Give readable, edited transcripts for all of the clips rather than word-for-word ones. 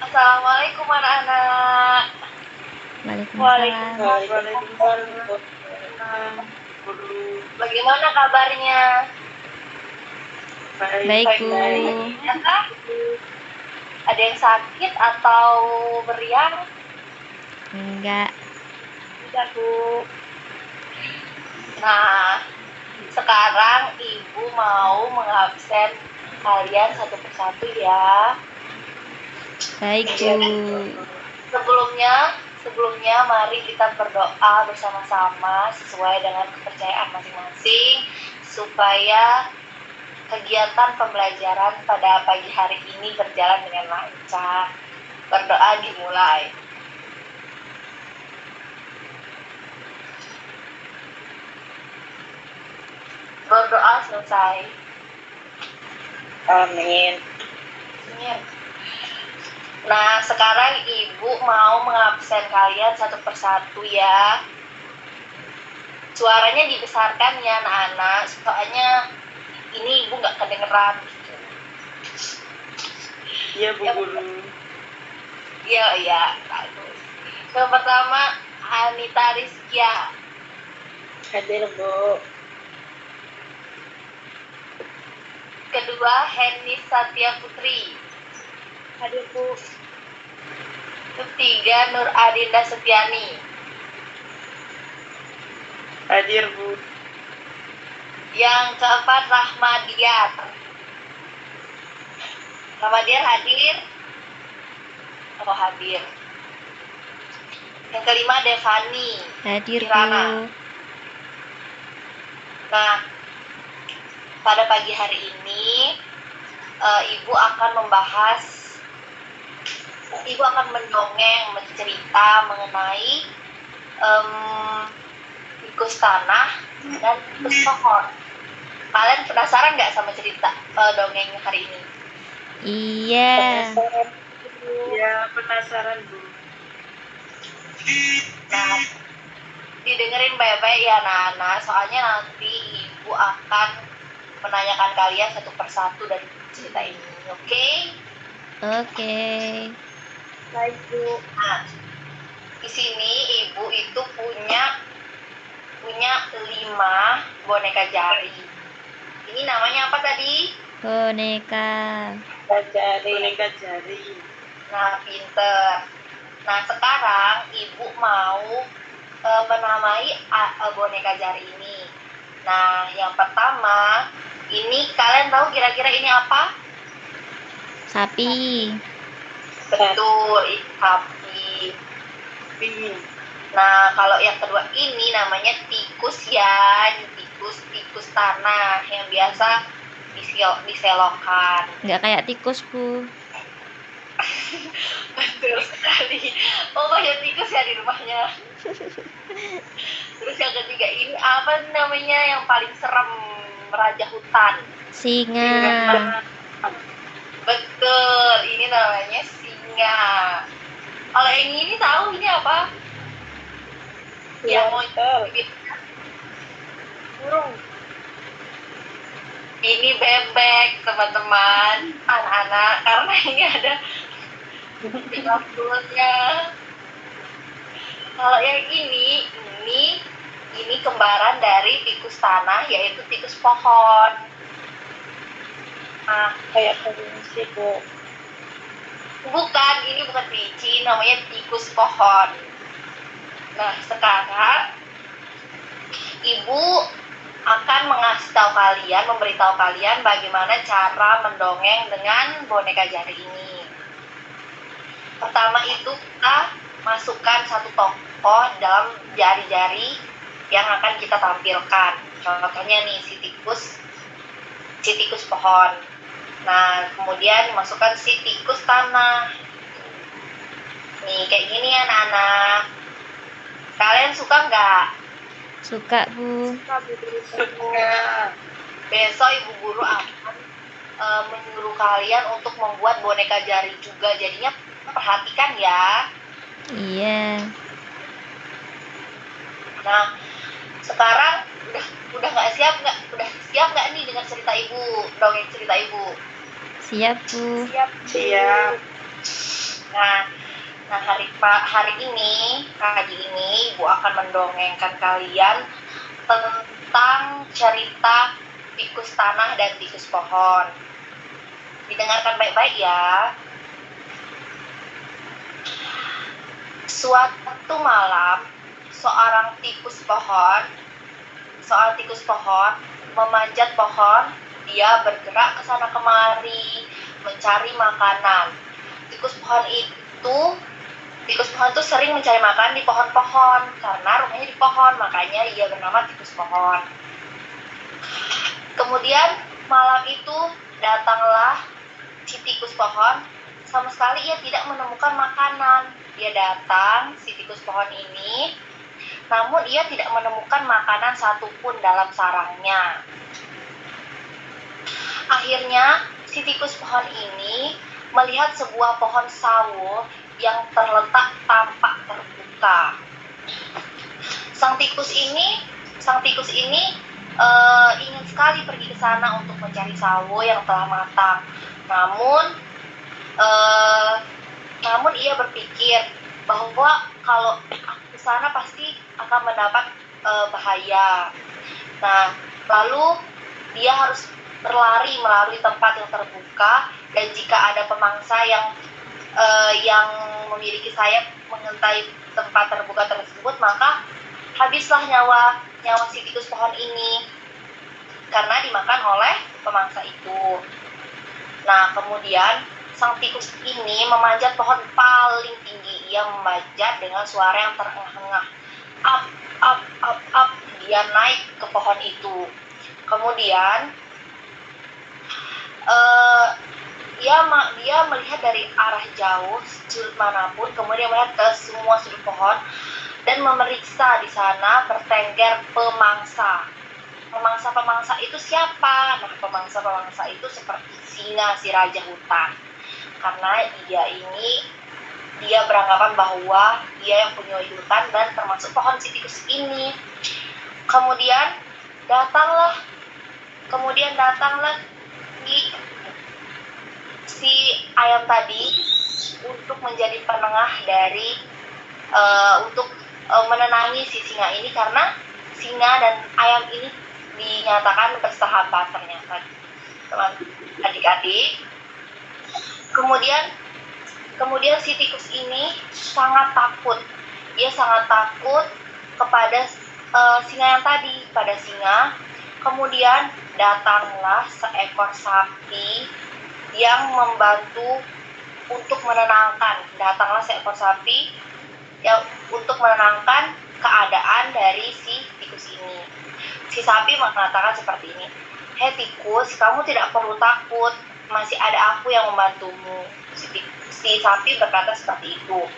Assalamualaikum anak-anak. Waalaikumsalam. Waalaikumsalam. Bagaimana kabarnya? Baik, Bu. Ya, Kak? Ada yang sakit atau meriang? Enggak. Tidak, Bu. Nah, sekarang Ibu mau mengabsen kalian satu persatu ya. Baik, Bu. Sebelumnya mari kita berdoa bersama-sama sesuai dengan kepercayaan masing-masing supaya kegiatan pembelajaran pada pagi hari ini berjalan dengan lancar. Berdoa dimulai. Berdoa selesai. Amin. Nah, sekarang Ibu mau mengabsen kalian satu persatu ya. Suaranya dibesarkan ya anak-anak, soalnya ini Ibu nggak kedengeran. Iya, Bu Guru. Iya, bagus. Yang pertama, Anita Rizkia. Hadir, Bu. Kedua, Henis Satya Putri. Hadir, Bu. Ketiga, Nur Adinda Setiani. Hadir, Bu. Yang keempat, Rahmadiar. Rahmadiar hadir? Oh, hadir. Yang kelima, Devani. Hadir, Kirana. Bu. Nah, pada pagi hari ini Ibu akan mendongeng, mencerita mengenai tikus tanah dan tikus pohon. Kalian penasaran nggak sama cerita dongeng hari ini? Iya. Iya, penasaran, Bu. Nah, didengerin baik-baik ya anak-anak, soalnya nanti Ibu akan menanyakan kalian satu persatu dari cerita ini, oke? Oke. Baik, Bu. Nah, di sini Ibu itu punya 5 boneka jari. Ini namanya apa tadi? Boneka. Boneka jari. Nah, pinter. Nah, sekarang Ibu mau menamai boneka jari ini. Nah, yang pertama, ini kalian tahu kira-kira ini apa? Sapi. Betul, sapi. Nah, kalau yang kedua ini namanya tikus ya, tikus tanah yang biasa diselokan. Enggak kayak tikus, Bu. Betul sekali. Oh, banyak tikus ya di rumahnya. Terus yang ketiga ini apa namanya yang paling serem, raja hutan? Singa. Betul, ini namanya singa. Kalau yang ini tahu ini apa? Yang mau burung. Ini bebek, teman-teman, anak-anak, karena ini ada kulitnya. Kalau yang ini kembaran dari tikus tanah, yaitu tikus pohon. Nah, Kayak kelinci, Bu. bukan, ini bukan kelinci, namanya tikus pohon. Nah, sekarang Ibu akan memberitahu kalian bagaimana cara mendongeng dengan boneka jari ini. Pertama itu kita masukkan satu tokoh dalam jari-jari yang akan kita tampilkan. Contohnya nih si tikus pohon. Nah, kemudian masukkan si tikus tanah. Nih, kayak gini ya anak-anak. Kalian suka nggak? Suka, Bu. Suka. Besok Ibu Guru akan menyuruh kalian untuk membuat boneka jari juga. Jadinya perhatikan ya. Iya. Nah, sekarang udah siap nggak nih dengan cerita Ibu, dongeng cerita Ibu? Siap, Bu. Siap. Nah, hari ini, pagi ini, Ibu akan mendongengkan kalian tentang cerita tikus tanah dan tikus pohon. Didengarkan baik-baik ya. Suatu malam, seorang tikus pohon memanjat pohon. Dia bergerak ke sana kemari mencari makanan. Tikus pohon itu sering mencari makan di pohon-pohon karena rumahnya di pohon, makanya ia bernama tikus pohon. Kemudian malam itu datanglah si tikus pohon. Sama sekali ia tidak menemukan makanan. Dia datang, si tikus pohon ini, namun ia tidak menemukan makanan satupun dalam sarangnya. Akhirnya si tikus pohon ini melihat sebuah pohon sawo yang terletak tampak terbuka. Sang tikus ini ingin sekali pergi ke sana untuk mencari sawo yang telah matang. Namun ia berpikir bahwa kalau ke sana pasti akan mendapat bahaya. Nah, lalu dia harus berlari melalui tempat yang terbuka, dan jika ada pemangsa yang memiliki sayap mengintai tempat terbuka tersebut, maka habislah nyawa si tikus pohon ini karena dimakan oleh pemangsa itu. Nah, kemudian sang tikus ini memanjat pohon paling tinggi. Ia memanjat dengan suara yang terengah-engah. Up, up, up, up. Dia naik ke pohon itu. Kemudian dia melihat dari arah jauh, sudut manapun, kemudian melihat ke semua sudut pohon dan memeriksa di sana bertengger pemangsa. Pemangsa itu siapa? Nah, pemangsa itu seperti singa, si raja hutan. Karena dia beranggapan bahwa dia yang punya hutan dan termasuk pohon si tikus ini. Kemudian datanglah si ayam tadi untuk menjadi penengah dari untuk menenangi si singa ini, karena singa dan ayam ini dinyatakan bersahabat ternyata, teman adik-adik. Kemudian si tikus ini sangat takut. Ia sangat takut kepada singa yang tadi, pada singa. Kemudian datanglah seekor sapi yang membantu untuk menenangkan. Untuk menenangkan keadaan dari si tikus ini. Si sapi mengatakan seperti ini, "Hei tikus, kamu tidak perlu takut, masih ada aku yang membantumu." Si sapi berkata seperti itu.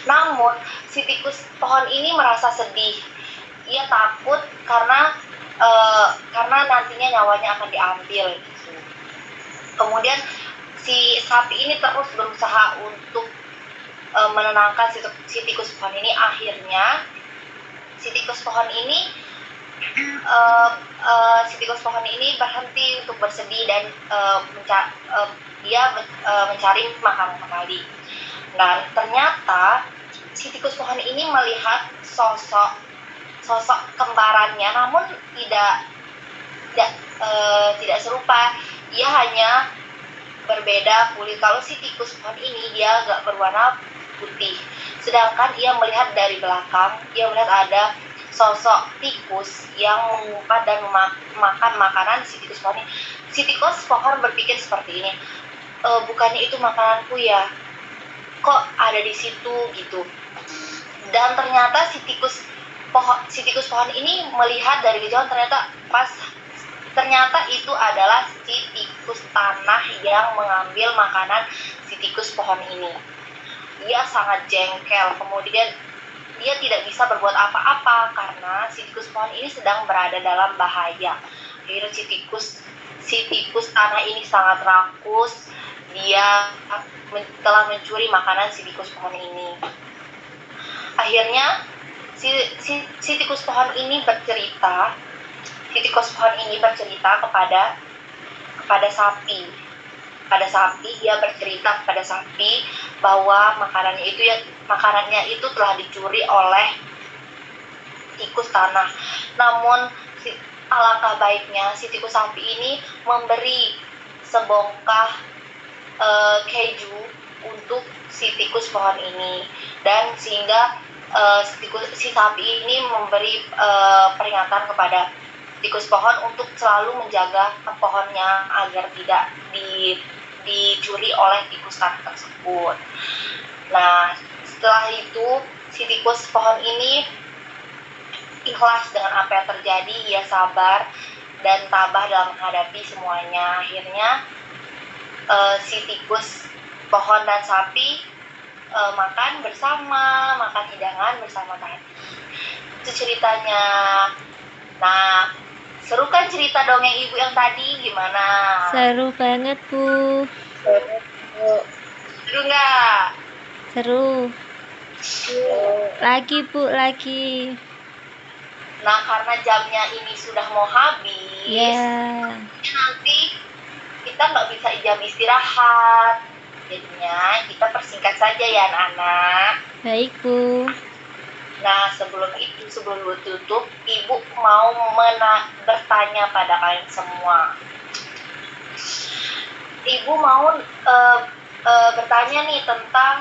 Namun si tikus pohon ini merasa sedih. Ia takut karena nantinya nyawanya akan diambil. Kemudian si sapi ini terus berusaha untuk menenangkan si tikus pohon ini. Akhirnya si tikus pohon ini berhenti untuk bersedih dan dia mencari makanan kembali. Dan ternyata si tikus pohon ini melihat sosok kembarannya, namun tidak serupa. Ia hanya berbeda kulit. Kalau si tikus pohon ini dia agak berwarna putih, sedangkan ia melihat dari belakang, ia melihat ada sosok tikus yang mengumpat dan makan makanan si tikus pohon ini. Si tikus pohon berpikir seperti ini, bukannya itu makananku ya, kok ada di situ gitu. Dan ternyata si tikus pohon ini melihat dari kejauhan, ternyata itu adalah si tikus tanah yang mengambil makanan si tikus pohon ini. Dia sangat jengkel. Kemudian dia tidak bisa berbuat apa-apa karena si tikus pohon ini sedang berada dalam bahaya. Akhirnya si tikus tanah ini sangat rakus. Dia telah mencuri makanan si tikus pohon ini. Akhirnya si tikus pohon ini bercerita kepada sapi. pada sapi. Dia bercerita kepada sapi bahwa makanannya itu telah dicuri oleh tikus tanah. Namun alangkah baiknya si tikus sapi ini memberi sebongkah keju untuk si tikus pohon ini, dan sehingga si sapi ini memberi peringatan kepada tikus pohon untuk selalu menjaga pohonnya agar tidak dicuri oleh tikus tanah tersebut. Nah, setelah itu si tikus pohon ini ikhlas dengan apa yang terjadi. Ia sabar dan tabah dalam menghadapi semuanya. Akhirnya si tikus pohon dan sapi makan bersama, makan hidangan bersama tadi. Itu ceritanya. Nah, seru kan cerita dongeng ibu yang tadi? Gimana? Seru banget, Bu. Seru nggak? Seru. Lagi, Bu, lagi. Nah, karena jamnya ini sudah mau habis, Ya. nanti kita nggak bisa jam istirahat. Jadinya kita persingkat saja ya anak-anak. Baik, Bu. Nah, sebelum tutup, Ibu mau bertanya pada kalian semua. Ibu mau bertanya nih tentang